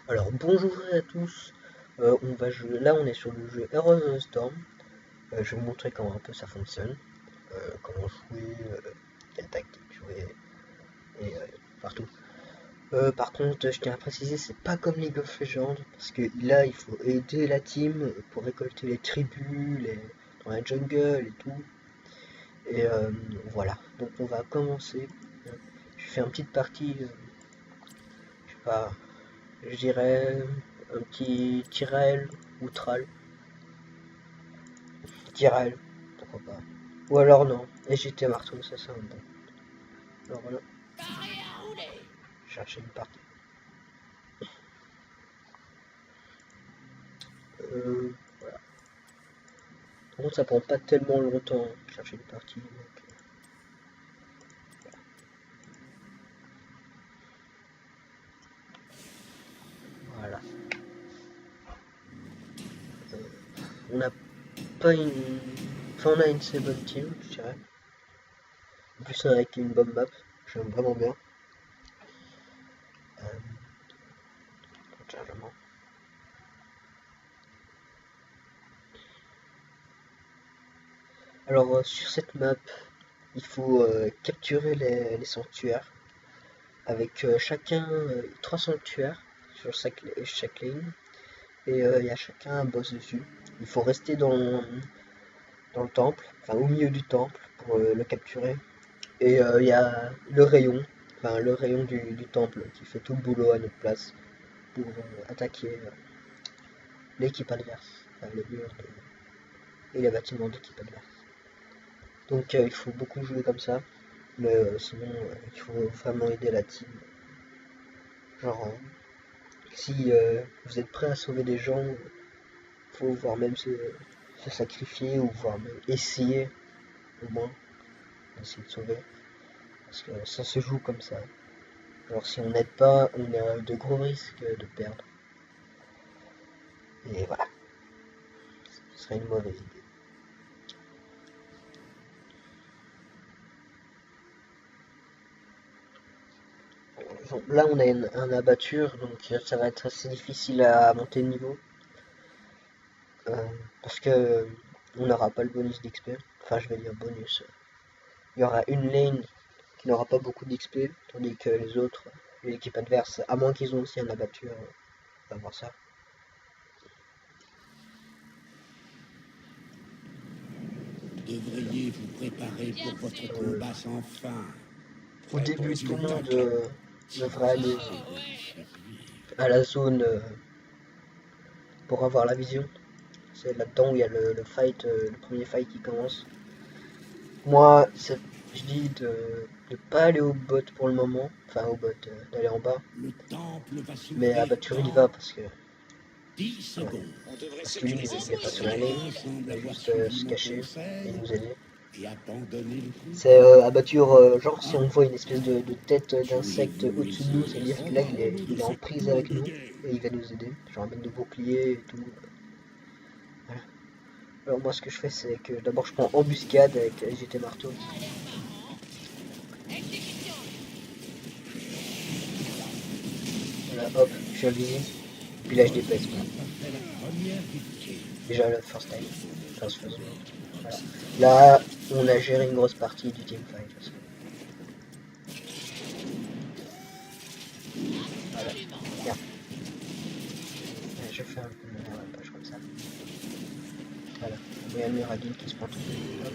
Alors bonjour à tous. On va jouer. Là, on est sur le jeu Heroes of the Storm. Je vais vous montrer comment un peu ça fonctionne, comment jouer, quelle tactique jouer et partout. Par contre, je tiens à préciser, c'est pas comme League of Legends parce que là, il faut aider la team pour récolter les tribus, dans la jungle et tout. Et voilà. Donc on va commencer. Je fais une petite partie. Je sais pas. Je dirais un petit Tyrell ou Thrall. Tyrell, pourquoi pas. Ou alors non, et j'étais marteau, ça c'est un bon. Alors voilà, chercher une partie. Voilà. Par contre, ça prend pas tellement longtemps chercher une partie. Donc, voilà. Euh, on n'a pas une. Enfin, on a une assez bonne team, je dirais. En plus, avec une bonne map, j'aime vraiment bien. Euh, Chargement. Alors, sur cette map, il faut capturer les sanctuaires avec chacun 3 sanctuaires sur chaque ligne. Et il y a chacun un boss dessus. Il faut rester dans le temple, enfin au milieu du temple pour le capturer. Et il y a le rayon du temple qui fait tout le boulot à notre place pour attaquer l'équipe adverse, enfin les murs et les bâtiments d'équipe adverse. Donc il faut beaucoup jouer comme ça, mais sinon il faut vraiment aider la team. Genre, si vous êtes prêt à sauver des gens, faut voir même se sacrifier ou voir même essayer au moins d'essayer de sauver. Parce que ça se joue comme ça. Genre si on n'aide pas, on a de gros risques de perdre. Et voilà, ce serait une mauvaise idée. Bon, là on a un abatture, donc ça va être assez difficile à monter de niveau. Euh, Parce que on n'aura pas le bonus d'XP. Enfin je vais dire bonus. Il y aura une lane qui n'aura pas beaucoup d'XP, tandis que les autres, l'équipe adverse, à moins qu'ils ont aussi un abatture, on va voir ça. Devriez vous préparer pour votre combat sans fin. Au début, Préposez tout le le monde taquet. devrait aller C'est déchiré. à la zone pour avoir la vision. C'est là-dedans où il y a le fight, le premier fight qui commence. Moi, je dis de pas aller au bot pour le moment, enfin au bot, d'aller en bas. Le temple va Mais à s'ouvrir Baturi, il y va dans parce que, 10 ouais, secondes. parce que lui, il est pas sur la lane, Semble il va avoir juste suivi se mon cacher et conseil nous aider. et abandonné le C'est combat. abatture, genre si on Hein? voit une espèce de tête d'insecte Tuez-vous au-dessus les de nous, uns ça veut les dire que là autres il est de en cette prise tour avec de nous guet. et il va nous aider. Genre avec de boucliers et tout. Voilà. Alors moi ce que je fais c'est que d'abord je prends embuscade avec JT marteau. Voilà, hop, je suis invisible. Puis là je Votre dépèse quoi. équipe a fait la première victime. Déjà le first time. First blood. Voilà. Là on a géré une grosse partie du teamfight aussi. Voilà. Merde. Je fais un peu la page comme ça. Voilà. Il y a le Muradin qui se prend tout. Hop.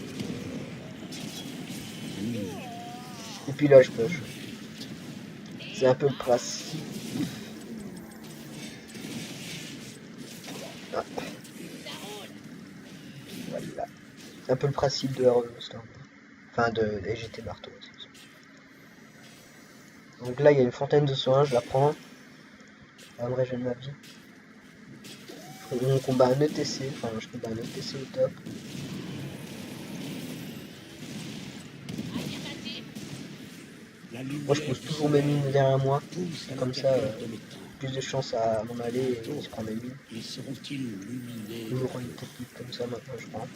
Et puis là je push. C'est un peu le principe. Ah, voilà. C'est un peu le principe de Heroes of the Storm. Enfin de GT Marteau aussi. Donc là il y a une fontaine de soins, je la prends. Ça va me régénérer ma vie. On combat un ETC, enfin je combat un ETC au top. La Moi je lumière pose du toujours mes mines soleil derrière moi. pousse à Comme ça, l'intérieur de l'étang. plus de chance à m'en aller et il se Bientôt, prend mes mines. ils seront-ils illuminés de Toujours une feu? technique comme ça maintenant je prends.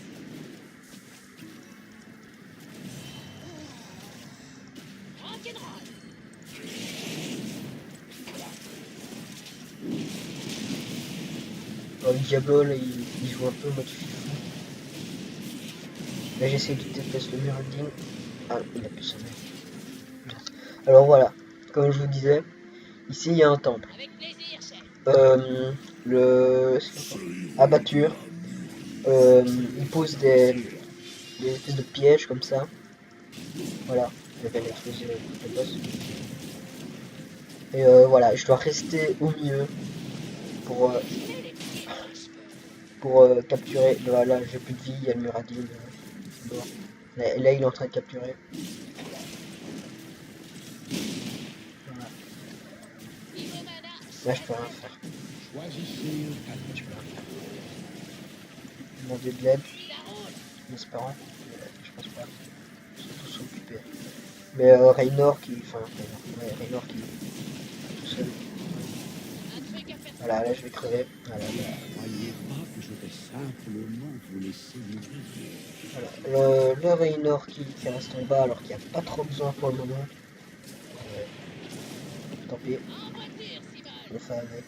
Diablo, là, il joue un peu en mode fifou. Là, j'essaie de tester le Muradin. Ah, il a plus son nez. Alors voilà, comme je vous disais, ici il y a un temple. Le abatture, il pose des espèces de pièges comme ça. Voilà, je vais l'exploser le boss. Et voilà, je dois rester au milieu pour, capturer. Voilà, j'ai plus de vie, il y a le Muradin. Bon. Là, il est en train de capturer. Voilà. Là, je peux rien faire. Je peux rien faire. Demander de l'aide, en espérant. Je pense pas. Ils sont tous occupés. Mais Raynor qui. Enfin, Raynor qui est tout seul. Voilà, là je vais crever. Voilà, Croyez pas que je vais simplement vous laisser mourir. voilà. Le Raynor qui reste en bas alors qu'il n'y a pas trop besoin pour le moment. Tant pis. On fait avec.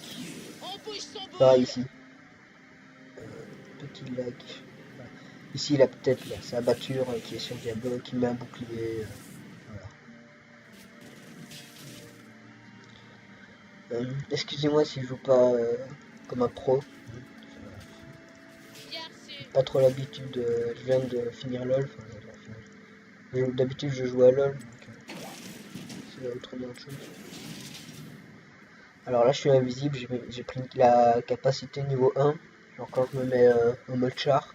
Pareil ici. Petit lag. Voilà. Ici il a peut-être sa batture qui est sur Diablo, qui met un bouclier. Voilà. Excusez-moi si je joue pas comme un pro. Pas trop l'habitude, je viens de finir LOL. D'habitude je joue à LOL, donc c'est autrement autre chose. Alors là je suis invisible, j'ai pris la capacité niveau 1. Alors quand je me mets en mode char,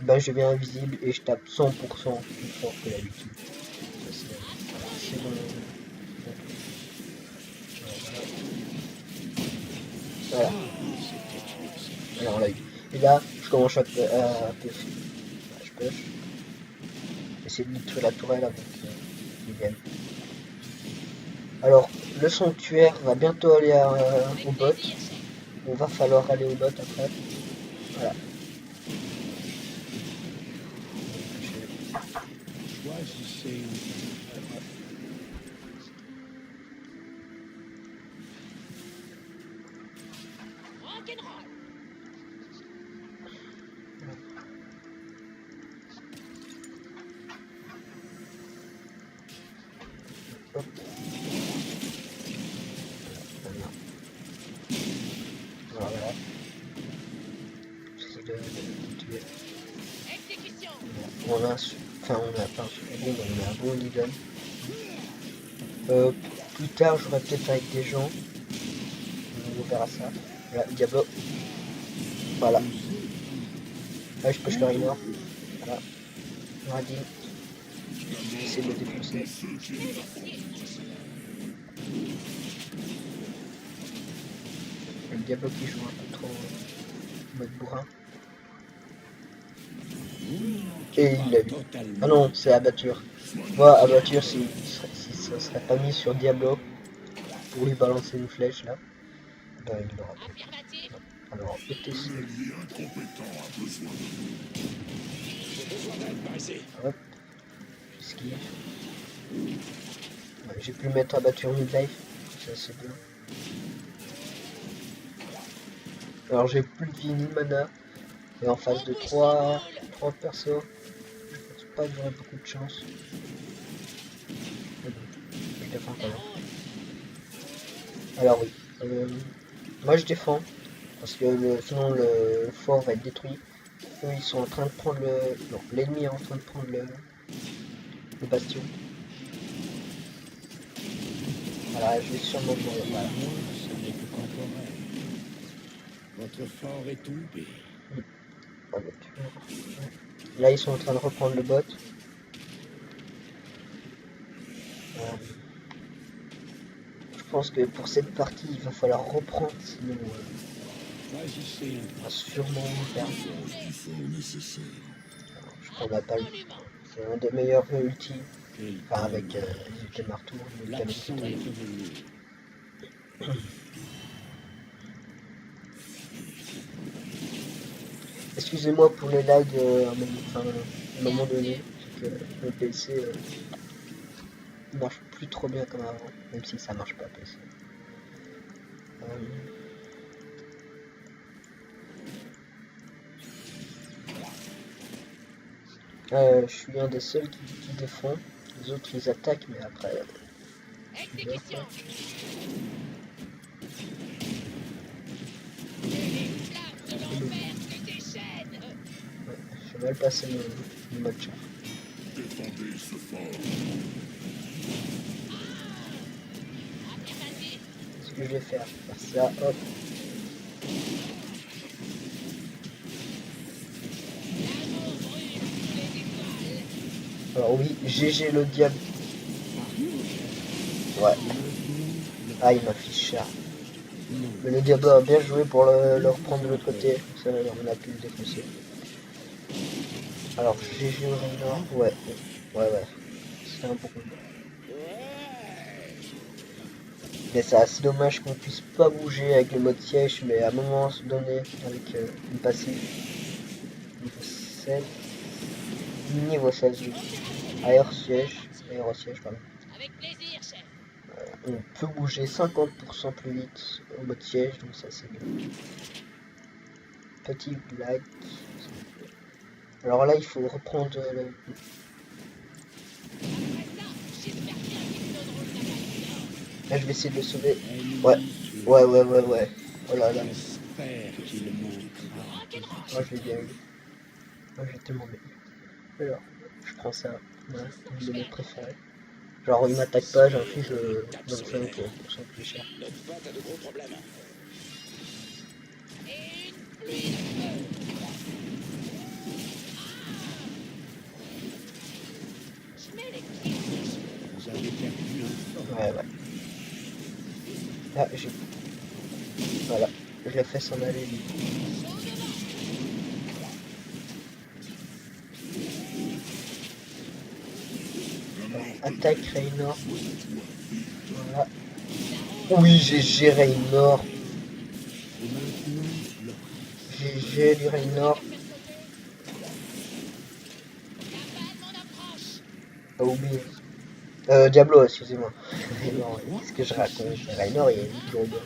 ben je deviens invisible et je tape 100% plus fort que d'habitude. C'est bon. Voilà. Alors on l'a eu. Et là je commence à puffer. Je push. Essayer de détruire la tourelle avec les viennent. Alors, le sanctuaire va bientôt aller au bot. Il va falloir aller au bot après. Voilà. Choisissez. Hop. Voilà. J'essaie de tuer. On a pas un super bon, on a un bon Ligan. Plus tard, j'aurai peut-être avec des gens. On verra ça. Voilà, Diablo. Voilà. Là, je push le Raynor. Voilà. Radin. J'essaie de le défoncer. Le Diablo qui joue un peu trop en mode bourrin. Et il l'a vu. Ah non, c'est abatture. Moi, abatture, si ça serait pas mis sur Diablo pour lui balancer une flèche là, ben il l'aura pas. Alors, ETC. Hop, j'esquive. Ouais, j'ai pu mettre abatture midlife, ça c'est bien. Alors j'ai plus de vie ni de mana. Et en face de 3 persos, je pense pas que j'aurai beaucoup de chance. Mais bon, je défends quand même. Alors oui, moi je défends, parce que sinon le fort va être détruit. Eux ils sont en train de prendre le... Non, l'ennemi est en train de prendre le bastion. Voilà, je vais sûrement mourir. Voilà. Ce n'est que temporaire. Votre fort est tombé. Là ils sont en train de reprendre le bot. Je pense que pour cette partie il va falloir reprendre, sinon on va sûrement perdre. Je prends ma balle. C'est un des meilleurs ulti. Enfin avec les marteaux, le L'accent est revenu. Excusez-moi pour les lags à un moment donné, c'est que le PC marche plus trop bien comme avant, même si ça marche pas PC. Je suis un des seuls qui défend. Les autres ils attaquent, mais après. Je meurs, quoi. Ouais, j'ai mal passé le mode char. Défendez ce fort. Ce que je vais faire ça, hop. Alors oui, GG le diable. Ouais. Ah, il m'a fiché cher. Mais le diable a bien joué pour le reprendre de l'autre côté. Ça, on a pu le défoncer. Alors, GG au Raynor. Ouais. Ouais. C'était un bon combat. Mais c'est assez dommage qu'on puisse pas bouger avec le mode siège, mais à un moment donné, avec une passive. Niveau 7. Niveau 16, oui. Aérosiège, pardon. On peut bouger 50% plus vite au mode siège, donc ça c'est bien. Petit blague. Alors là, il faut reprendre le... Là, je vais essayer de le sauver. Ouais. Oh là là. Moi, je l'ai bien eu. Moi, j'ai tellement bien eu. Alors, je prends ça. Voilà, une de mes préférées. Genre, il m'attaque pas, j'inflige 25% plus cher. Ouais. Ah, j'ai... Voilà, je l'ai fait s'en aller, lui. Alors, attaque Raynor. Voilà. Oui, GG Raynor. GG du Raynor. Pas oublié. Diablo, excusez-moi. Raynor, qu'est-ce que je raconte? Raynor, il est vite robot.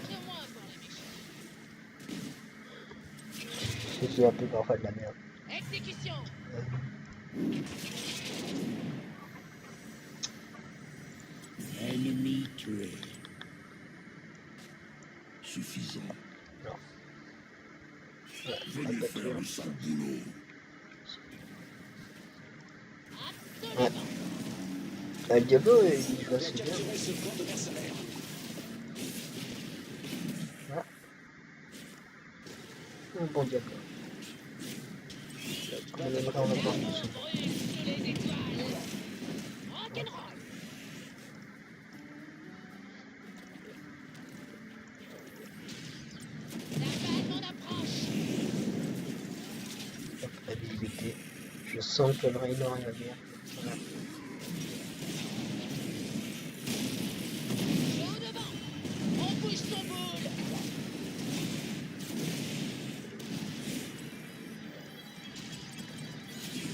Je suis un peu parfois de la merde. Ennemi tué. Suffisant. Non. Venez faire le sale boulot. Ouais. Le Diablo, il joue assez bien. Voilà. Un bon Diablo. Comme on aimerait en avoir plus souvent. Hop, la visibilité. Je sens que le Raynor il va bien. Voilà.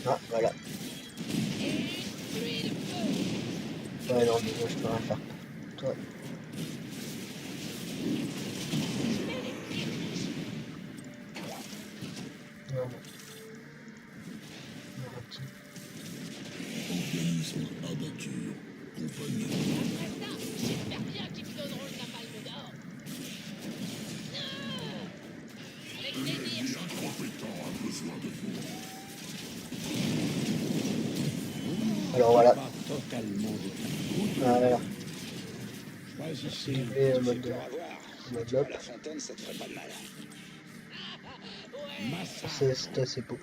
Ah, voilà. Ouais, non, mais moi je peux rien faire pour toi. Non. Non, petit. Organisme abattu. Compagnon. Incompétent a besoin de vous. Alors voilà. Voilà. Voilà. Choisissez. Doublé mode lob. C'était assez beau.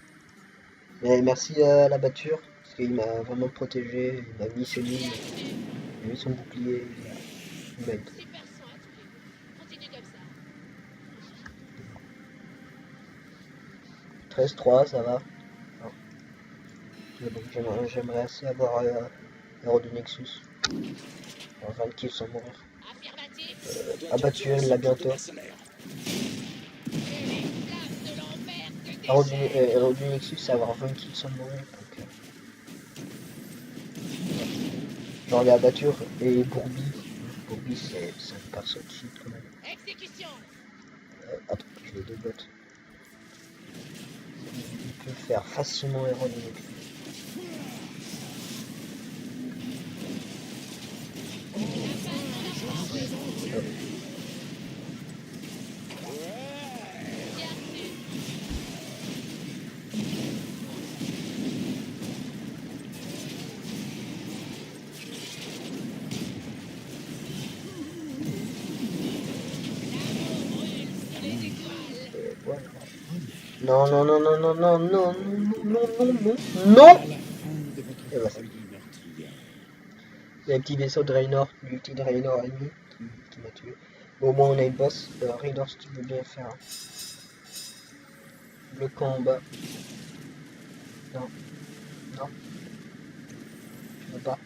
Mais merci à la batture, parce qu'il m'a vraiment protégé, il m'a mis ses lignes, il a mis son bouclier, il m'a aidé. 13-3, ça va. Non. Mais bon, j'aimerais assez avoir Hero du Nexus. Alors 20 kills sans mourir. Abattu, elle l'a bientôt. Hero du Nexus, c'est avoir 20 kills sans mourir. Donc, genre les abattures et Bourbi. Bourbi, c'est un perso de cheat quand même. Attends, je l'ai deux bots. Il peut faire facilement Héros du Nexus. Voilà. Non, non, non, non, non, non, non, non, non, non, non, non. À la fin de votre Et voilà. folie meurtrière. Il y a un petit vaisseau de Raynor, l'ulti de Raynor ennemi, qui m'a tué. Bon, au moins on a une boss. Raynor, si tu veux bien faire le camp en bas. Non, non, tu veux pas.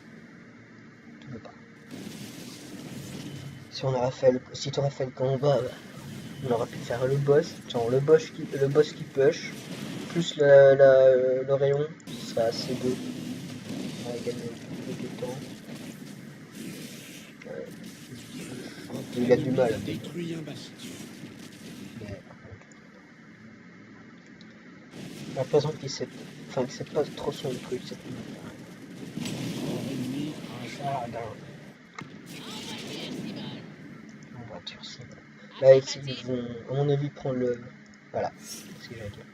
Tu veux pas. Si on aurait fait si tu aurais fait le camp en bas, on aurait pu faire le boss. Genre le boss qui push, plus le rayon, ce serait assez beau. On aurait gagné un peu de temps. Il a du mal. Détruit un bastion. Mais j'ai l'impression qu'il sait, enfin que c'est pas trop son truc. Corps ennemi Ah, rasé. non. En voiture, si. Là, ici, ils vont, à mon avis, prendre le. Voilà, c'est ce que j'allais dire.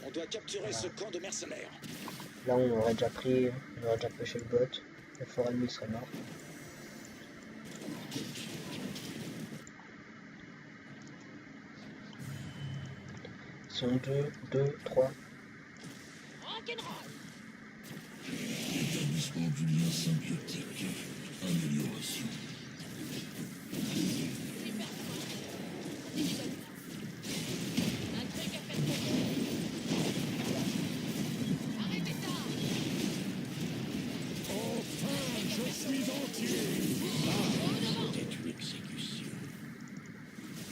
On doit capturer ce camp de mercenaires. Là, on aurait déjà pris, on aurait déjà pêché le bot. Le fort ennemi serait mort. Ils sont 2, 3. Établissement du lien symbiotique. Amélioration. Je suis entier. C'était une exécution.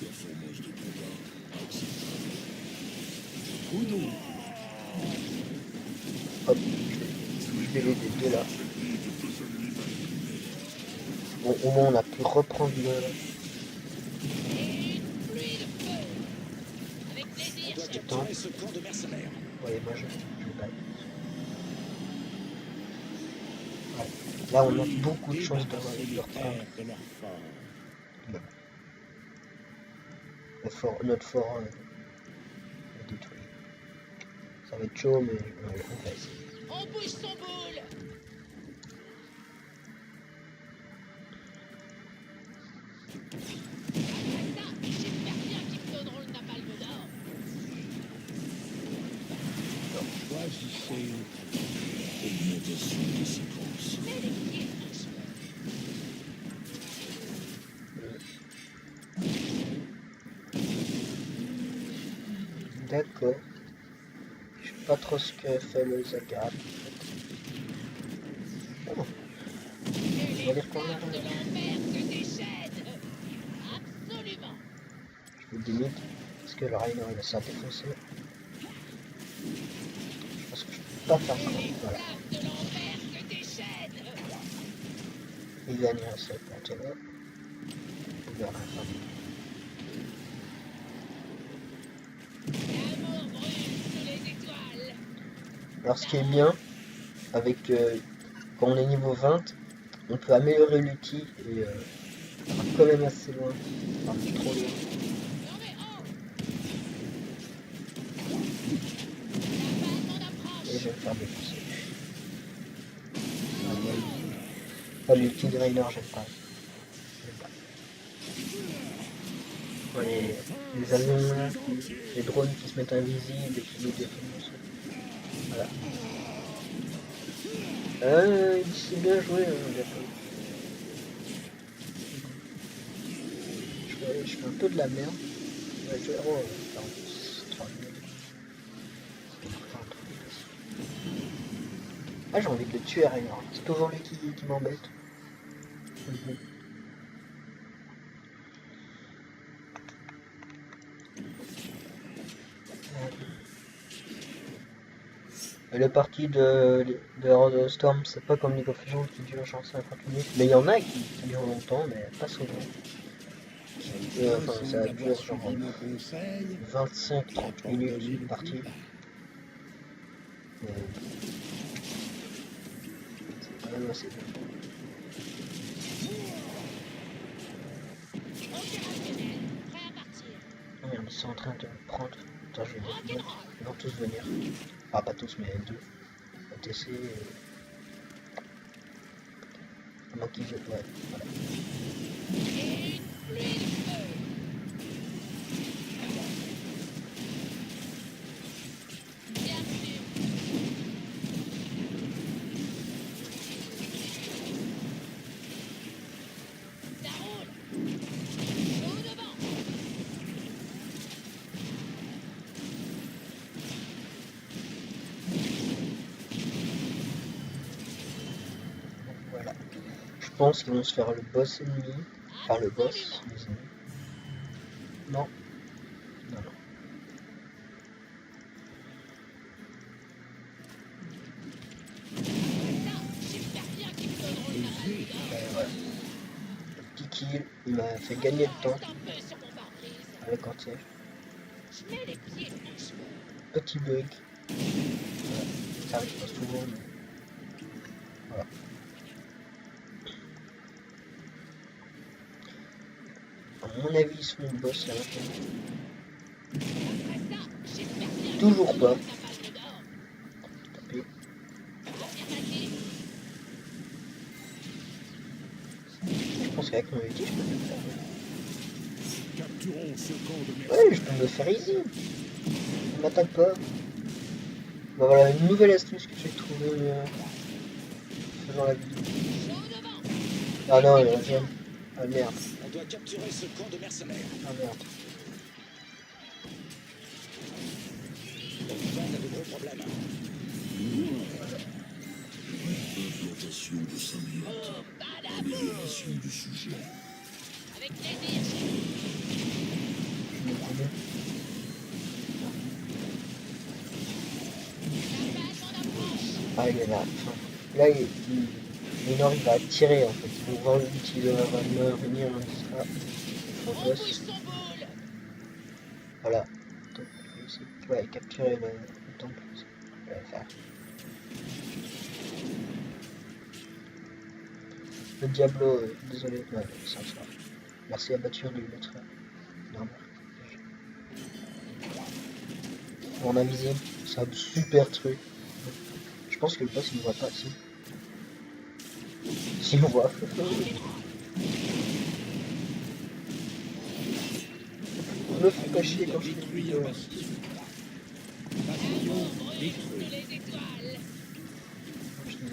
Performance de combat acceptable. Kudo. Hop, je vais les deux là. Bon, au moins, on a pu reprendre le. On doit capturer ce camp de mercenaires. Ouais, moi je l'ai pas. Ouais. Là, on a beaucoup de chances de Débarrasser les reprendre terres de leur fort. notre fort détruit. Ça va être chaud, mais on va essayer. On bouge son boule. J'espère bien qu'ils me donneront le napalm d'or. Choisissez augmentation des séquences. Mais les pieds, franchement. D'accord. Je sais pas trop ce que fait le Zagat. Oh. On va dire qu'on a. De l'enfer se déchaîne. Absolument. Je vais limite parce que le Rainer il a ça défoncé. Je pense que je peux pas faire ça. Voilà. De l'enfer se déchaîne. Il gagne un seul là. On verra la fin. L'amour brûle sous les étoiles. Alors ce qui est bien avec quand on est niveau 20, on peut améliorer l'outil et quand même assez loin. Enfin, trop loin. Non mais oh. La balle m'en approche. Et je vais me faire défoncer. Pas l'ulti de Rainer, j'aime pas. Ouais, les avions là, les drones qui se mettent invisibles et qui nous défoncent. Voilà. Il s'est bien joué, je fais un peu de la merde. Ouais, je vais 3 Ah, j'ai envie de le tuer, Rainer. C'est toujours lui qui m'embête. Et le parti de Heroes of Storm, c'est pas comme League of Legends qui dure genre 50 minutes. Mais il y en a qui durent longtemps, mais pas souvent. Enfin, ça dure genre 25-30 minutes une partie. Mais c'est quand même assez bien. sont en train de me prendre. Attends, je vais les mettre. Ils vont tous venir. Enfin, pas tous, mais deux. OTC. À moins qu'ils veulent. Ouais, voilà. Et une pluie de feu. Bien sûr. Ça roule. Au devant. Donc, voilà. Je pense qu'ils vont se faire le boss ennemi. Enfin, le boss, les ennemis. Non. Non, non. Ça, j'espère bien qu'ils me donneront le napalm dedans. Ouais. Le petit kill, il m'a fait gagner le temps Reste un peu sur mon pare-brise. avec un tir. Je mets les pieds doucement. Petit bug. Voilà. Ça arrive pas souvent, mais voilà. À mon avis, ils seront boss à la fin. Après ça, j'espère bien Toujours qu'ils me donneront pas. le napalm dedans. Tapé. Affirmatif. Je pense qu'avec mon ulti, je peux le faire. Capturons ce camp de Ouais, mercenaires. je peux me le faire easy. Il m'attaque pas. Bah voilà, une nouvelle astuce que j'ai trouvée faisant la vidéo. Au devant. Ah non, il revient. Ah merde. On doit capturer ce camp de mercenaires. Ah merde. La Vivante a de gros problèmes. Implantation de symbiote. Boum, badaboum. Amélioration du sujet. Avec plaisir, chef. Je me connais. La balle m'en approche. Ah, il est là. Enfin, là, Lénore, il va tirer en fait. Il va voir l'outil de la main venir, on sera On au bouge boss. son boule. Voilà. Donc, ici. Ouais, capturer le temple. Je vais le faire. Le Diablo, désolé, ouais, ça sera. Merci à Batture de lui mettre normal. On a visé, c'est un super truc. Je pense que le boss il ne voit pas, si. Si on voit. Me fait pas chier quand je fais une vidéo. L'amour brille sous les étoiles. Je te dis.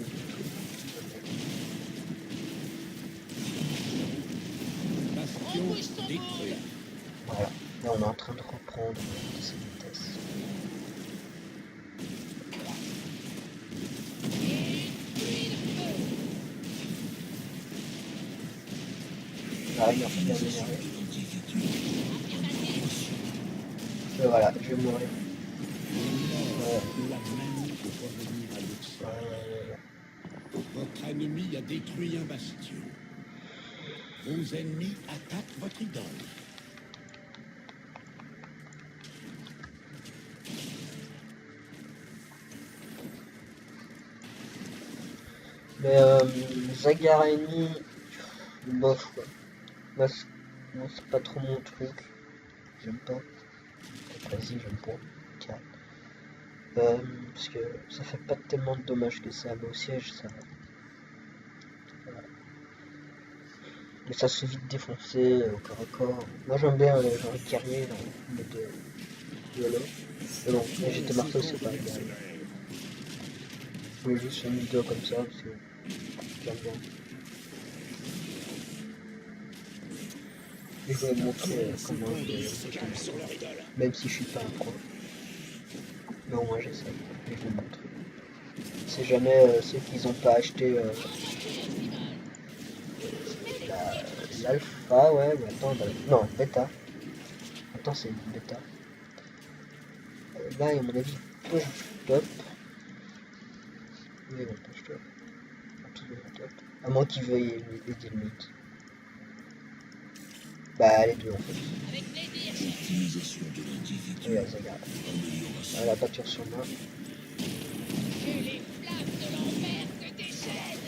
On bouge son boule. Voilà, là on est en train de reprendre cette vitesse. Et une pluie de feu. Là il est en train de m'énerver. Affirmatif. Et voilà, je vais mourir. La manie pour revenir à l'Oxford. Votre ennemi a détruit un bastion. Vos ennemis attaquent votre idole. Mais Zagarani, bof quoi. Moi c'est pas trop mon truc. J'aime pas. Vas-y, j'aime pas. Tiens. Parce que ça fait pas tellement de dommages que ça, mais au siège ça. Voilà. Mais ça se fait vite défoncer au corps à corps. Moi j'aime bien genre les guerriers dans le mode YOLO. Mais bon, les GT Marteau c'est pas le guerrier. Je voulais juste faire une vidéo comme ça parce que j'aime bien. Et je vais vous montrer comment je Calme sur leur idole. même si je suis pas un pro. Mais au moins j'essaie. Et je vous montre. Si jamais ceux qui n'ont pas acheté l'alpha, ouais, mais attends, non, bêta. Attends, c'est une bêta. Là, à mon avis, push top. Oui, bon, push top. Tout est top. À moins qu'ils veuillent les limites. Bah, les deux en fait. Avec plaisir, chef. Utilisation de l'individu. Regarde, regarde. Ah, la pâture sur moi. Que les flammes de l'enfer te déchaînent.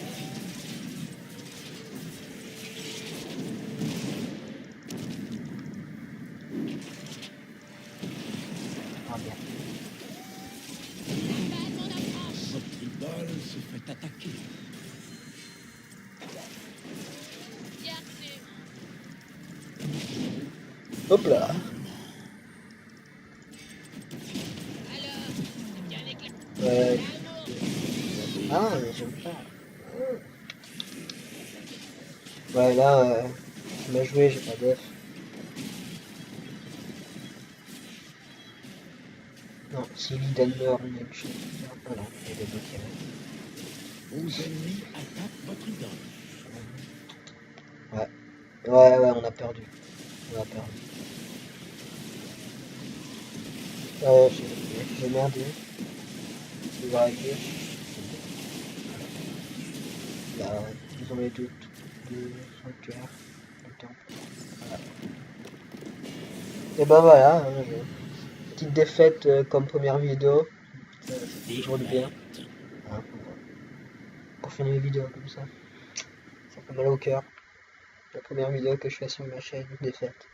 Hop là. Alors, c'est bien éclairé. Ouais. L'amour, Ah, mais j'aime pas. Ouais, là, je m'ai joué, j'ai pas d'œuf. Non, si Liden meurt, on a une chance. Ah non, il est débloqué. Vos ennemis attaquent votre idole. Ouais. Ouais, on a perdu. On a perdu. Ouais, j'ai merdé. Je vais arriver. Là, ils ont les deux sanctuaires. Le temple. Voilà. Et ben voilà, hein, petite défaite comme première vidéo. Ça fait toujours du bien. Hein, pour finir les vidéos comme ça. Ça fait mal au cœur. La première vidéo que je fais sur ma chaîne, défaite.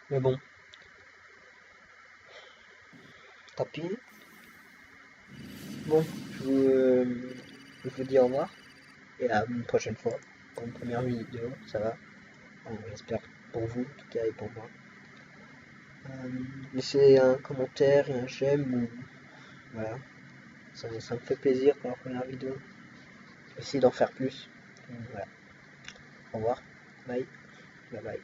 Mais bon, tant pis. Bon, je vous dis au revoir. Et à une prochaine fois. Pour une première vidéo, ça va. Bon, j'espère pour vous, en tout cas, et pour moi. Laissez un commentaire et un j'aime. Ou... Voilà. Ça me fait plaisir pour la première vidéo. Essayez d'en faire plus. Voilà. Au revoir. Bye. Bye bye.